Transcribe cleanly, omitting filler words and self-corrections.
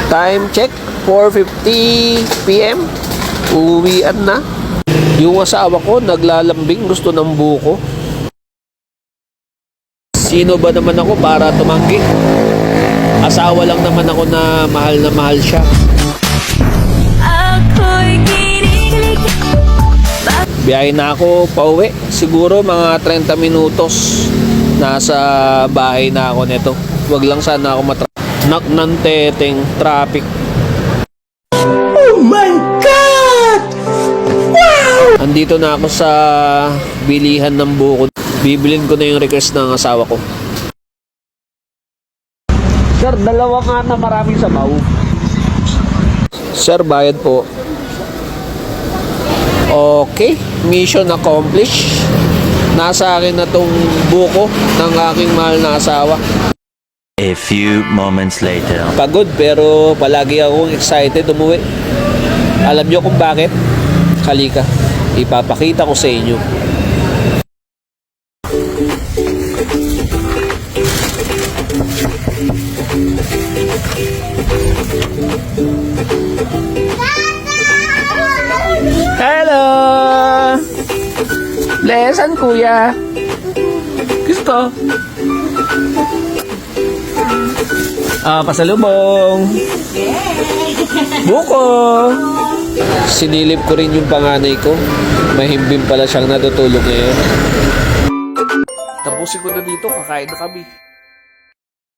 Time check, 4:50 PM. Uwian na. Yung asawa ko naglalambing, gusto ng buko. Sino ba naman ako para tumanggi? Asawa lang naman ako na mahal siya. Biyahe na ako pauwi. Siguro mga 30 minutos. Nasa bahay na ako nito. Wag lang sana ako ng teteng traffic. Oh my God! Wow! Andito na ako sa bilihan ng buko. Bibilin ko na yung request ng asawa ko. Sir, dalawa nga na maraming sabaw. Sir, bayad po. Okay, mission accomplished. Nasa akin na tong buko ng aking mahal na asawa. A few moments later. Pagod pero palagi akong excited umuwi. Alam nyo kung bakit? Halika, ipapakita ko sa inyo. Hello! Lesan, kuya. Gusto? Pasalubong. Buko. Sinilip ko rin yung panganay ko. Mahimbing pala siyang natutulog ngayon. Tapusin ko na dito, kakain na kami.